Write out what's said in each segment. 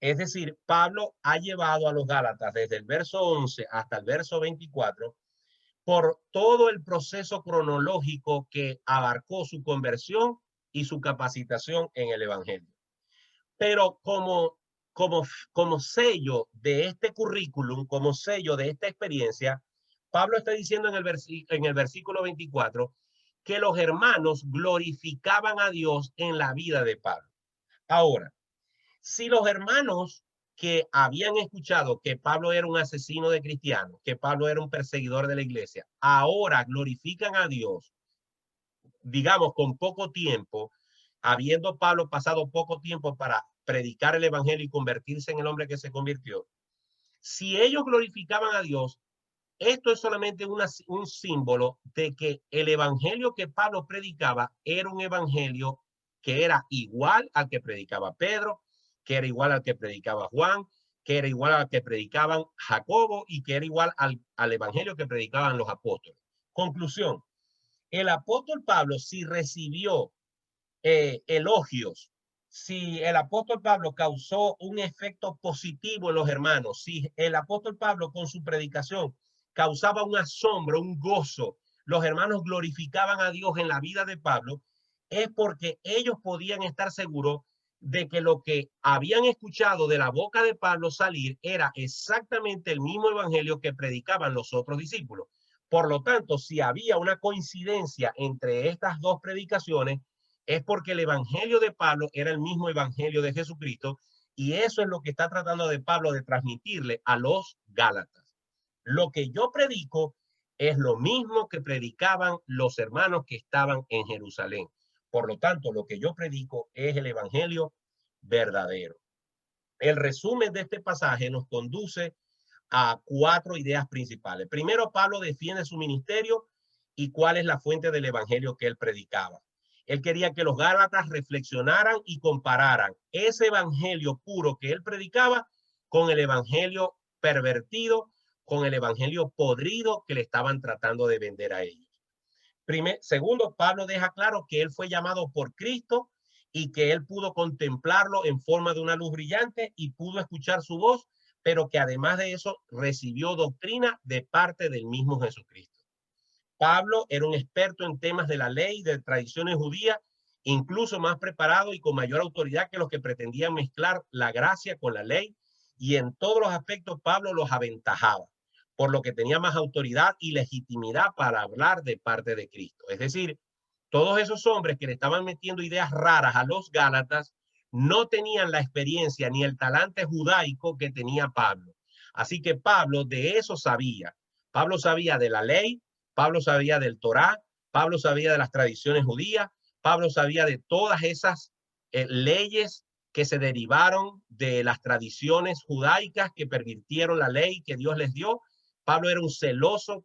Es decir, Pablo ha llevado a los Gálatas desde el verso 11 hasta el verso 24 por todo el proceso cronológico que abarcó su conversión y su capacitación en el Evangelio. Pero como sello de este currículum, como sello de esta experiencia, Pablo está diciendo en el versículo 24 que los hermanos glorificaban a Dios en la vida de Pablo. Ahora, si los hermanos que habían escuchado que Pablo era un asesino de cristianos, que Pablo era un perseguidor de la iglesia, ahora glorifican a Dios, digamos, con poco tiempo, habiendo Pablo pasado poco tiempo para predicar el evangelio y convertirse en el hombre que se convirtió, si ellos glorificaban a Dios, esto es solamente un símbolo de que el evangelio que Pablo predicaba era un evangelio que era igual al que predicaba Pedro, que era igual al que predicaba Juan, que era igual al que predicaban Jacobo y que era igual al evangelio que predicaban los apóstoles. Conclusión, el apóstol Pablo si recibió elogios, si el apóstol Pablo causó un efecto positivo en los hermanos, si el apóstol Pablo con su predicación causaba un asombro, un gozo, los hermanos glorificaban a Dios en la vida de Pablo, es porque ellos podían estar seguros de que lo que habían escuchado de la boca de Pablo salir era exactamente el mismo evangelio que predicaban los otros discípulos. Por lo tanto, si había una coincidencia entre estas dos predicaciones, es porque el evangelio de Pablo era el mismo evangelio de Jesucristo, y eso es lo que está tratando de Pablo de transmitirle a los Gálatas. Lo que yo predico es lo mismo que predicaban los hermanos que estaban en Jerusalén. Por lo tanto, lo que yo predico es el evangelio verdadero. El resumen de este pasaje nos conduce a 4 ideas principales. Primero, Pablo defiende su ministerio y cuál es la fuente del evangelio que él predicaba. Él quería que los gálatas reflexionaran y compararan ese evangelio puro que él predicaba con el evangelio pervertido, con el evangelio podrido que le estaban tratando de vender a ellos. Segundo, Pablo deja claro que él fue llamado por Cristo y que él pudo contemplarlo en forma de una luz brillante y pudo escuchar su voz, pero que además de eso recibió doctrina de parte del mismo Jesucristo. Pablo era un experto en temas de la ley, de tradiciones judías, incluso más preparado y con mayor autoridad que los que pretendían mezclar la gracia con la ley, y en todos los aspectos Pablo los aventajaba, por lo que tenía más autoridad y legitimidad para hablar de parte de Cristo. Es decir, todos esos hombres que le estaban metiendo ideas raras a los Gálatas no tenían la experiencia ni el talante judaico que tenía Pablo. Así que Pablo de eso sabía. Pablo sabía de la ley, Pablo sabía del Torá, Pablo sabía de las tradiciones judías, Pablo sabía de todas esas leyes que se derivaron de las tradiciones judaicas que pervirtieron la ley que Dios les dio. Pablo era un celoso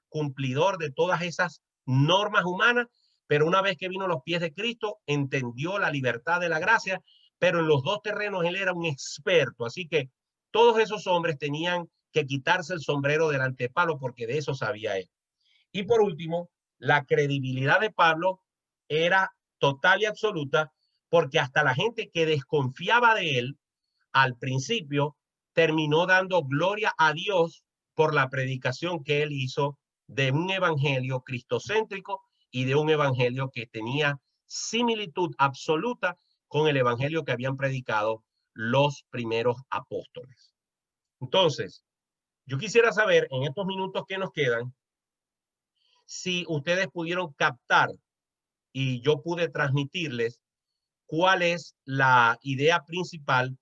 cumplidor de todas esas normas humanas, pero una vez que vino a los pies de Cristo, entendió la libertad de la gracia, pero en los dos terrenos él era un experto. Así que todos esos hombres tenían que quitarse el sombrero delante de Pablo porque de eso sabía él. Y por último, la credibilidad de Pablo era total y absoluta porque hasta la gente que desconfiaba de él al principio terminó dando gloria a Dios por la predicación que él hizo de un evangelio cristocéntrico y de un evangelio que tenía similitud absoluta con el evangelio que habían predicado los primeros apóstoles. Entonces, yo quisiera saber en estos minutos que nos quedan si ustedes pudieron captar y yo pude transmitirles cuál es la idea principal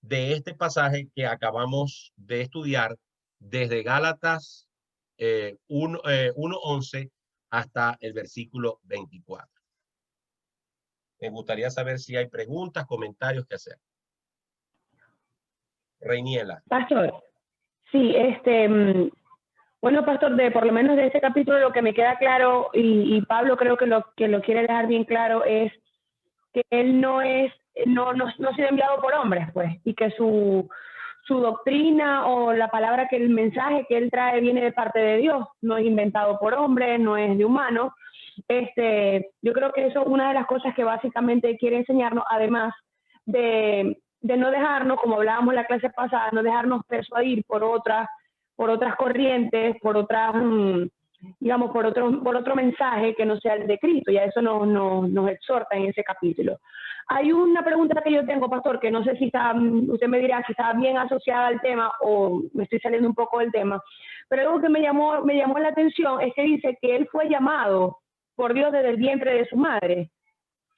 de este pasaje que acabamos de estudiar desde Gálatas 1:11 hasta el versículo 24. Me gustaría saber si hay preguntas, comentarios que hacer. Reiniela. Pastor, sí, bueno, pastor, por lo menos de este capítulo lo que me queda claro, y Pablo creo que lo quiere dejar bien claro, es que él no ha sido enviado por hombres, pues, y que su doctrina o la palabra, que el mensaje que él trae viene de parte de Dios, no es inventado por hombres, no es de humanos. Yo creo que eso es una de las cosas que básicamente quiere enseñarnos, además de no dejarnos, como hablábamos en la clase pasada, no dejarnos persuadir por otras corrientes, por otras, digamos, por otro mensaje que no sea el de Cristo. Y a eso nos exhorta en ese capítulo. Hay una pregunta que yo tengo, pastor, que no sé si está, usted me dirá si está bien asociada al tema o me estoy saliendo un poco del tema, pero algo que me llamó la atención es que dice que él fue llamado por Dios desde el vientre de su madre.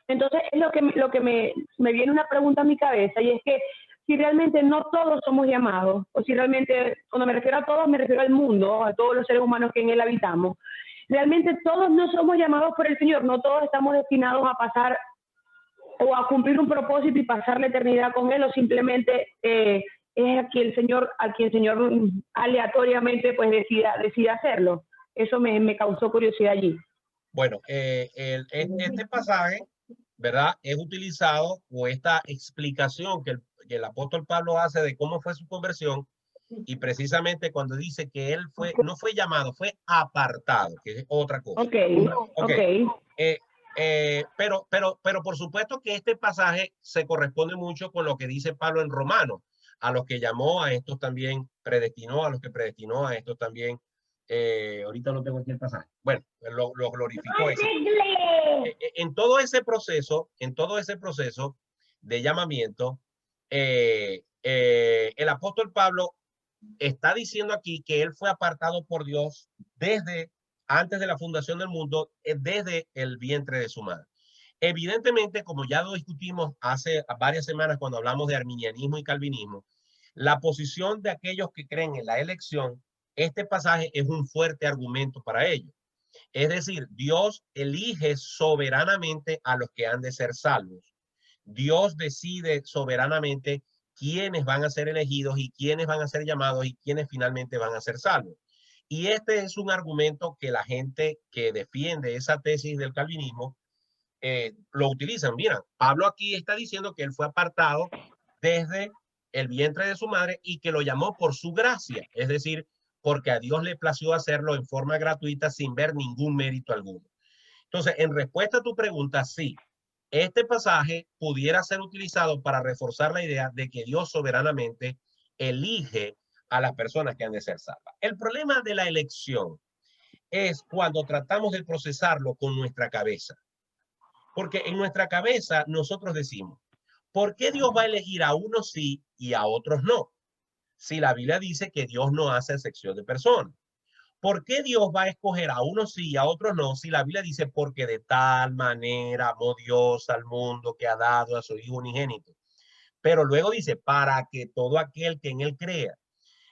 Entonces es lo que me viene una pregunta a mi cabeza, y es que si realmente no todos somos llamados, o si realmente, cuando me refiero a todos, me refiero al mundo, a todos los seres humanos que en él habitamos, realmente todos no somos llamados por el Señor, no todos estamos destinados a pasar o a cumplir un propósito y pasar la eternidad con él, o simplemente es a quien el Señor aleatoriamente pues decida hacerlo. Eso me causó curiosidad allí. Bueno, este pasaje, ¿verdad? Es utilizado, o esta explicación que el apóstol Pablo hace de cómo fue su conversión, y precisamente cuando dice que él no fue llamado, fue apartado, que es otra cosa. Okay. Pero por supuesto que este pasaje se corresponde mucho con lo que dice Pablo en Romanos: a los que llamó, a estos también predestinó, a los que predestinó, a estos también. Ahorita no tengo aquí el pasaje. Bueno, lo glorificó. En todo ese proceso de llamamiento, el apóstol Pablo está diciendo aquí que él fue apartado por Dios desde antes de la fundación del mundo, desde el vientre de su madre. Evidentemente, como ya lo discutimos hace varias semanas cuando hablamos de arminianismo y calvinismo, la posición de aquellos que creen en la elección, este pasaje es un fuerte argumento para ellos. Es decir, Dios elige soberanamente a los que han de ser salvos. Dios decide soberanamente quiénes van a ser elegidos y quiénes van a ser llamados y quiénes finalmente van a ser salvos. Y este es un argumento que la gente que defiende esa tesis del calvinismo lo utilizan. Mira, Pablo aquí está diciendo que él fue apartado desde el vientre de su madre y que lo llamó por su gracia, es decir, porque a Dios le plació hacerlo en forma gratuita sin ver ningún mérito alguno. Entonces, en respuesta a tu pregunta, sí, este pasaje pudiera ser utilizado para reforzar la idea de que Dios soberanamente elige a las personas que han de ser salvas. El problema de la elección es cuando tratamos de procesarlo con nuestra cabeza. Porque en nuestra cabeza nosotros decimos, ¿por qué Dios va a elegir a unos sí y a otros no? Si la Biblia dice que Dios no hace excepción de personas. ¿Por qué Dios va a escoger a unos sí y a otros no? Si la Biblia dice, porque de tal manera amó Dios al mundo que ha dado a su Hijo unigénito. Pero luego dice, para que todo aquel que en él crea.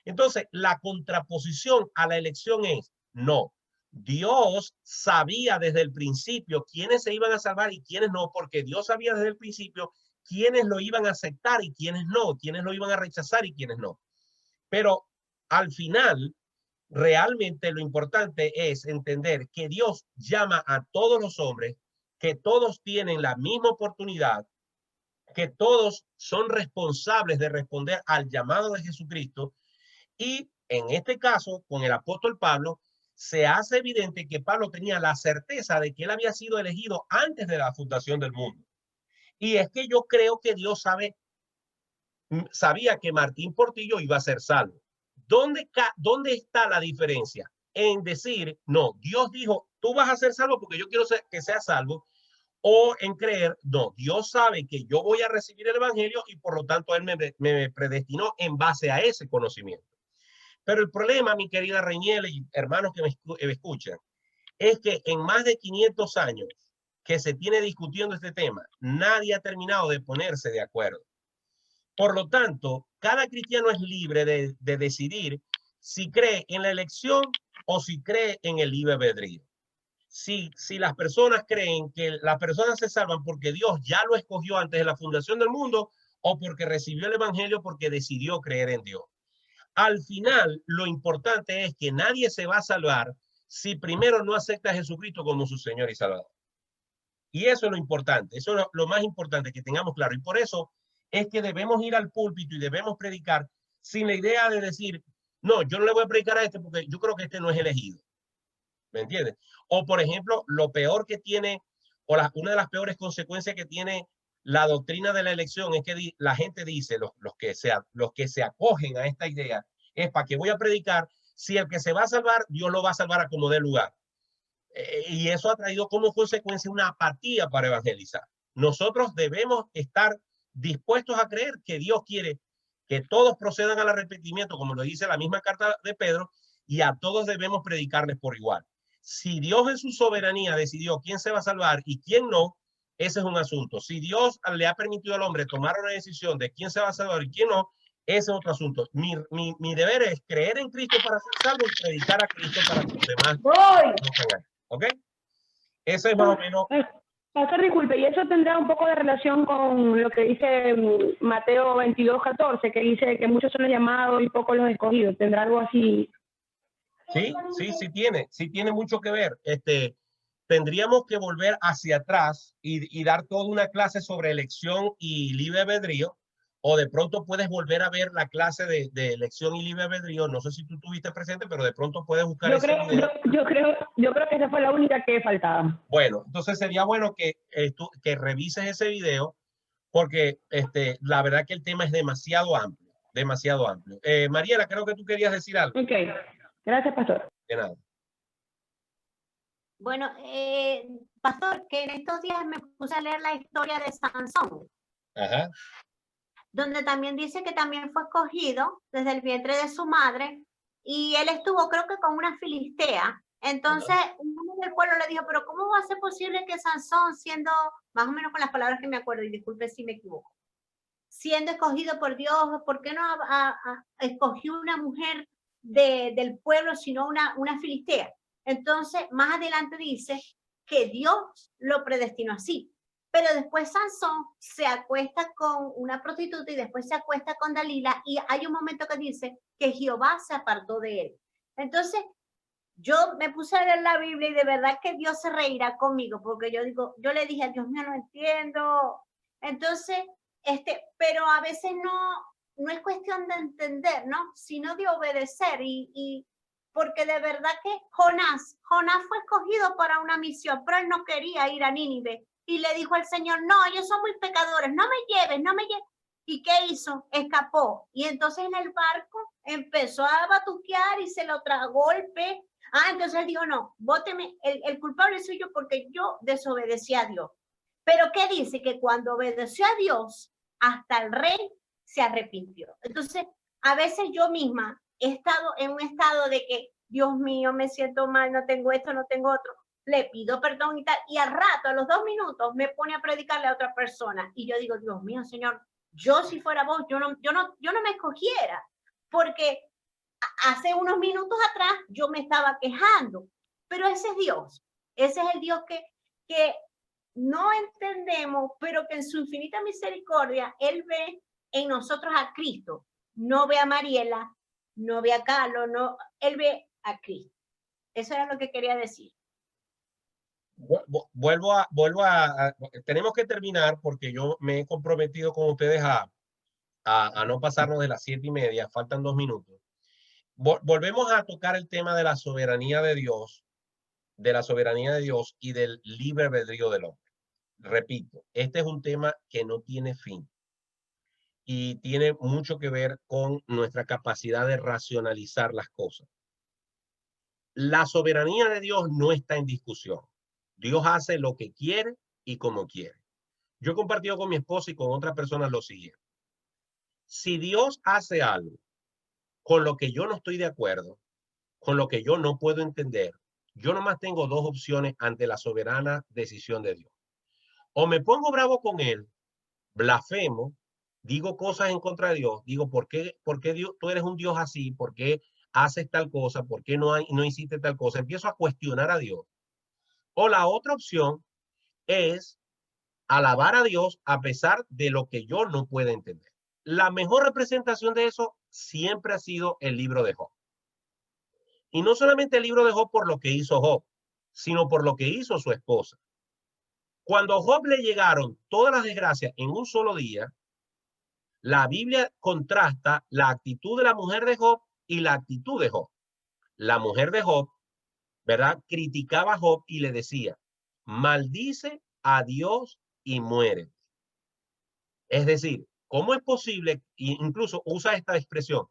Entonces, la contraposición a la elección es, no, Dios sabía desde el principio quiénes se iban a salvar y quiénes no, porque Dios sabía desde el principio quiénes lo iban a aceptar y quiénes no, quiénes lo iban a rechazar y quiénes no. Pero al final, realmente lo importante es entender que Dios llama a todos los hombres, que todos tienen la misma oportunidad, que todos son responsables de responder al llamado de Jesucristo. Y en este caso, con el apóstol Pablo, se hace evidente que Pablo tenía la certeza de que él había sido elegido antes de la fundación del mundo. Y es que yo creo que Dios sabía que Martín Portillo iba a ser salvo. ¿Dónde está la diferencia? En decir, no, Dios dijo, tú vas a ser salvo porque yo quiero que seas salvo, o en creer, no, Dios sabe que yo voy a recibir el evangelio y por lo tanto él me predestinó en base a ese conocimiento. Pero el problema, mi querida Reñel y hermanos que me escuchan, es que en más de 500 años que se tiene discutiendo este tema, nadie ha terminado de ponerse de acuerdo. Por lo tanto, cada cristiano es libre de decidir si cree en la elección o si cree en el libre albedrío. Si las personas creen que las personas se salvan porque Dios ya lo escogió antes de la fundación del mundo, o porque recibió el evangelio porque decidió creer en Dios. Al final, lo importante es que nadie se va a salvar si primero no acepta a Jesucristo como su Señor y Salvador. Y eso es lo importante, eso es lo más importante que tengamos claro. Y por eso es que debemos ir al púlpito y debemos predicar sin la idea de decir, no, yo no le voy a predicar a este porque yo creo que este no es elegido. ¿Me entiendes? O por ejemplo, lo peor que tiene, o una de las peores consecuencias que tiene la doctrina de la elección es que la gente dice, los que se acogen a esta idea, es para que voy a predicar, si el que se va a salvar, Dios lo va a salvar a como dé lugar. Y eso ha traído como consecuencia una apatía para evangelizar. Nosotros debemos estar dispuestos a creer que Dios quiere que todos procedan al arrepentimiento, como lo dice la misma carta de Pedro, y a todos debemos predicarles por igual. Si Dios en su soberanía decidió quién se va a salvar y quién no, ese es un asunto. Si Dios le ha permitido al hombre tomar una decisión de quién se va a salvar y quién no, ese es otro asunto. Mi deber es creer en Cristo para ser salvo y predicar a Cristo para que los demás no tengan. ¿Ok? Eso es más o menos. Pastor, disculpe, y eso tendrá un poco de relación con lo que dice Mateo 22:14, que dice que muchos son los llamados y pocos los escogidos. ¿Tendrá algo así? Sí tiene mucho que ver. Tendríamos que volver hacia atrás y dar toda una clase sobre elección y libre albedrío, o de pronto puedes volver a ver la clase de elección y libre albedrío. No sé si tú estuviste presente, pero de pronto puedes buscar ese video. Yo creo que esa fue la única que faltaba. Bueno, entonces sería bueno que revises ese video, porque la verdad que el tema es demasiado amplio, demasiado amplio. Mariela, creo que tú querías decir algo. Ok, gracias, pastor. De nada. Bueno, pastor, que en estos días me puse a leer la historia de Sansón, Ajá. donde también dice que también fue escogido desde el vientre de su madre y él estuvo, creo que con una filistea. Entonces, uno del pueblo le dijo, pero ¿cómo va a ser posible que Sansón, siendo, más o menos con las palabras que me acuerdo, y disculpe si me equivoco, siendo escogido por Dios, ¿por qué no escogió una mujer del pueblo, sino una filistea? Entonces, más adelante dice que Dios lo predestinó así. Pero después Sansón se acuesta con una prostituta y después se acuesta con Dalila, y hay un momento que dice que Jehová se apartó de él. Entonces, yo me puse a leer la Biblia y de verdad que Dios se reirá conmigo, porque yo le dije, Dios mío, no entiendo. Entonces, pero a veces no es cuestión de entender, ¿no? Sino de obedecer porque de verdad que Jonás fue escogido para una misión, pero él no quería ir a Nínive y le dijo al Señor, no, ellos son muy pecadores, no me lleves. ¿Y qué hizo? Escapó. Y entonces en el barco empezó a batuquear y se lo tragó el pez. Entonces él dijo, no, bóteme, el culpable soy yo porque yo desobedecí a Dios. Pero ¿qué dice? Que cuando obedeció a Dios, hasta el rey se arrepintió. Entonces, a veces yo misma he estado en un estado de que, Dios mío, me siento mal, no tengo esto, no tengo otro. Le pido perdón y tal. Y al rato, a los 2 minutos, me pone a predicarle a otra persona. Y yo digo, Dios mío, Señor, yo si fuera vos, yo no me escogiera. Porque hace unos minutos atrás yo me estaba quejando. Pero ese es Dios. Ese es el Dios que no entendemos, pero que en su infinita misericordia, Él ve en nosotros a Cristo. No ve a Mariela, no ve a Carlos, no, Él ve a Cristo. Eso era lo que quería decir. Tenemos que terminar porque yo me he comprometido con ustedes a no pasarnos de las 7:30, faltan 2 minutos. Volvemos a tocar el tema de la soberanía de Dios, y del libre albedrío del hombre. Repito, este es un tema que no tiene fin y tiene mucho que ver con nuestra capacidad de racionalizar las cosas. La soberanía de Dios no está en discusión. Dios hace lo que quiere y como quiere. Yo he compartido con mi esposa y con otras personas lo siguiente. Si Dios hace algo con lo que yo no estoy de acuerdo, con lo que yo no puedo entender, yo nomás tengo 2 opciones ante la soberana decisión de Dios. O me pongo bravo con él, blasfemo, digo cosas en contra de Dios, digo, ¿por qué Dios, tú eres un Dios así? ¿Por qué haces tal cosa? ¿Por qué no hiciste tal cosa? Empiezo a cuestionar a Dios. O la otra opción es alabar a Dios a pesar de lo que yo no pueda entender. La mejor representación de eso siempre ha sido el libro de Job. Y no solamente el libro de Job por lo que hizo Job, sino por lo que hizo su esposa. Cuando a Job le llegaron todas las desgracias en un solo día, la Biblia contrasta la actitud de la mujer de Job y la actitud de Job. La mujer de Job, ¿verdad?, criticaba a Job y le decía, maldice a Dios y muere. Es decir, ¿cómo es posible? Incluso usa esta expresión,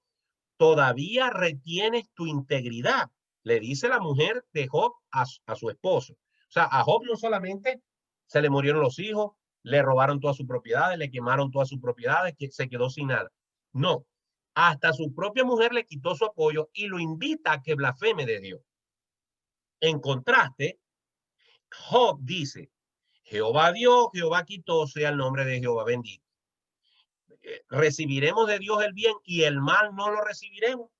todavía retienes tu integridad, le dice la mujer de Job a su esposo. O sea, a Job no solamente se le murieron los hijos, le robaron todas sus propiedades, le quemaron todas sus propiedades, que se quedó sin nada. No, hasta su propia mujer le quitó su apoyo y lo invita a que blasfeme de Dios. En contraste, Job dice, Jehová dio, Jehová quitó, sea el nombre de Jehová bendito. Recibiremos de Dios el bien y el mal no lo recibiremos.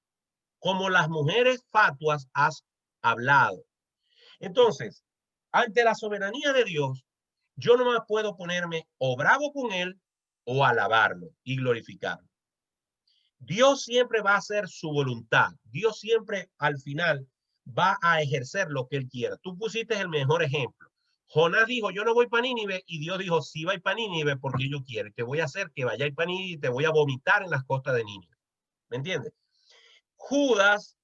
Como las mujeres fatuas has hablado. Entonces, ante la soberanía de Dios, yo no más puedo ponerme o bravo con él o alabarlo y glorificarlo. Dios siempre va a hacer su voluntad. Dios siempre al final va a ejercer lo que él quiera. Tú pusiste el mejor ejemplo. Jonás dijo, yo no voy para Nínive, y Dios dijo, sí, va para Nínive porque yo quiero. Te voy a hacer que vayáis para Nínive y te voy a vomitar en las costas de Nínive. ¿Me entiendes? Judas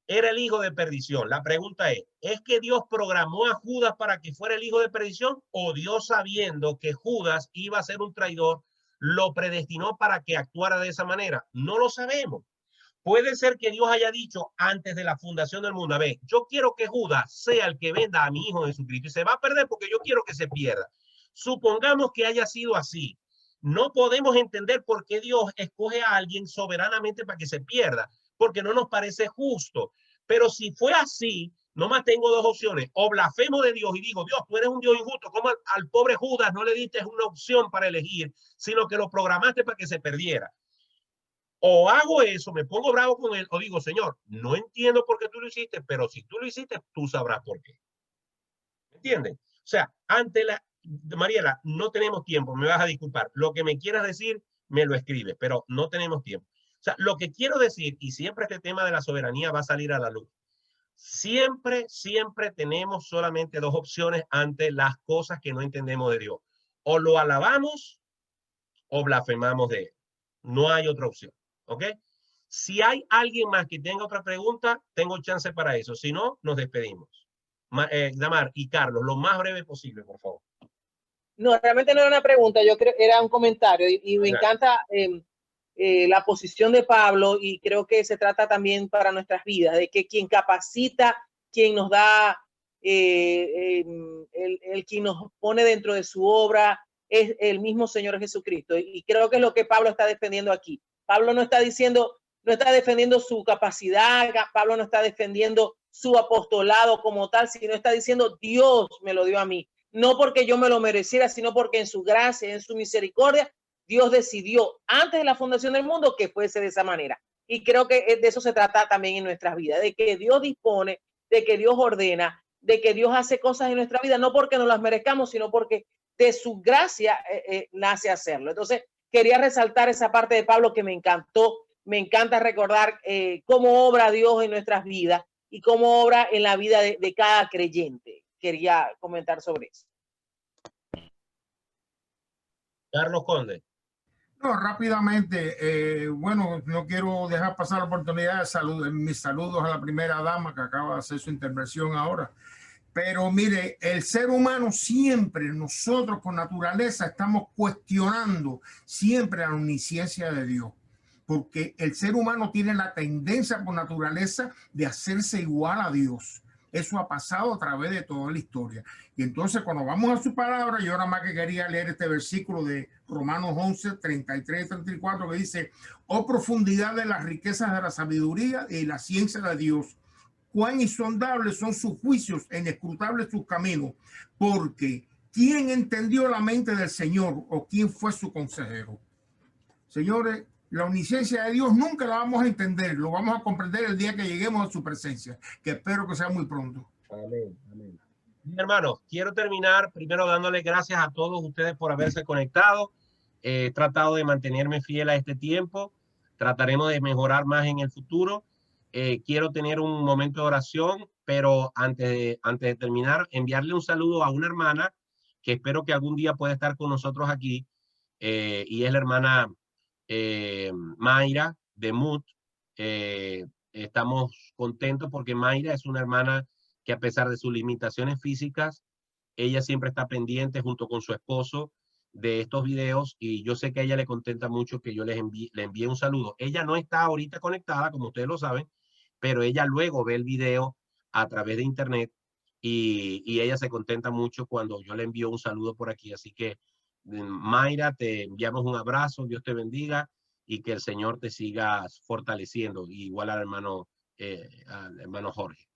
era el hijo de perdición. La pregunta ¿es que Dios programó a Judas para que fuera el hijo de perdición o Dios, sabiendo que Judas iba a ser un traidor, lo predestinó para que actuara de esa manera? No lo sabemos. Puede ser que Dios haya dicho antes de la fundación del mundo, a ver, yo quiero que Judas sea el que venda a mi hijo Jesucristo y se va a perder porque yo quiero que se pierda. Supongamos que haya sido así. No podemos entender por qué Dios escoge a alguien soberanamente para que se pierda, porque no nos parece justo. Pero si fue así, nomás tengo dos opciones. O blasfemo de Dios y digo, Dios, tú eres un Dios injusto. Como al pobre Judas no le diste una opción para elegir, sino que lo programaste para que se perdiera. O hago eso, me pongo bravo con él, o digo, Señor, no entiendo por qué tú lo hiciste, pero si tú lo hiciste, tú sabrás por qué. ¿Me entiendes? O sea, ante la... Mariela, no tenemos tiempo, me vas a disculpar. Lo que me quieras decir, me lo escribes, pero no tenemos tiempo. O sea, lo que quiero decir, y siempre este tema de la soberanía va a salir a la luz, siempre tenemos solamente dos opciones ante las cosas que no entendemos de Dios. O lo alabamos o blasfemamos de él. No hay otra opción. ¿Ok? Si hay alguien más que tenga otra pregunta, tengo chance para eso. Si no, nos despedimos. Damar y Carlos, lo más breve posible, por favor. No, realmente no era una pregunta, yo creo que era un comentario y me encanta la posición de Pablo, y creo que se trata también para nuestras vidas, de que quien capacita, quien nos da, el quien nos pone dentro de su obra es el mismo Señor Jesucristo, y creo que es lo que Pablo está defendiendo aquí. Pablo no está diciendo, no está defendiendo su capacidad, Pablo no está defendiendo su apostolado como tal, sino está diciendo, Dios me lo dio a mí. No porque yo me lo mereciera, sino porque en su gracia, en su misericordia, Dios decidió antes de la fundación del mundo que fuese de esa manera. Y creo que de eso se trata también en nuestras vidas, de que Dios dispone, de que Dios ordena, de que Dios hace cosas en nuestra vida, no porque nos las merezcamos, sino porque de su gracia nace hacerlo. Entonces, quería resaltar esa parte de Pablo que me encantó. Me encanta recordar cómo obra Dios en nuestras vidas y cómo obra en la vida de cada creyente. Quería comentar sobre eso. Carlos Conde. No, rápidamente, bueno, no quiero dejar pasar la oportunidad de mis saludos a la primera dama que acaba de hacer su intervención ahora. Pero mire, el ser humano siempre, nosotros por naturaleza estamos cuestionando siempre la omnisciencia de Dios, porque el ser humano tiene la tendencia por naturaleza de hacerse igual a Dios. Eso ha pasado a través de toda la historia. Y entonces cuando vamos a su palabra, yo nada más que quería leer este versículo de Romanos 11, 33, 34, que dice, oh profundidad de las riquezas de la sabiduría y la ciencia de Dios, cuán insondables son sus juicios, inescrutables sus caminos, porque ¿quién entendió la mente del Señor o quién fue su consejero? Señores, la omnisciencia de Dios nunca la vamos a entender, lo vamos a comprender el día que lleguemos a su presencia, que espero que sea muy pronto. Amén, amén. Hermanos, quiero terminar primero dándole gracias a todos ustedes por haberse conectado. He tratado de mantenerme fiel a este tiempo. Trataremos de mejorar más en el futuro. Quiero tener un momento de oración, pero antes de terminar, enviarle un saludo a una hermana que espero que algún día pueda estar con nosotros aquí, y es la hermana Mayra de Mut. Estamos contentos porque Mayra es una hermana que, a pesar de sus limitaciones físicas, ella siempre está pendiente junto con su esposo de estos videos, y yo sé que a ella le contenta mucho que yo le envíe un saludo. Ella no está ahorita conectada, como ustedes lo saben, pero ella luego ve el video a través de internet y ella se contenta mucho cuando yo le envío un saludo por aquí. Así que, Mayra, te enviamos un abrazo, Dios te bendiga y que el Señor te siga fortaleciendo, igual al hermano Jorge.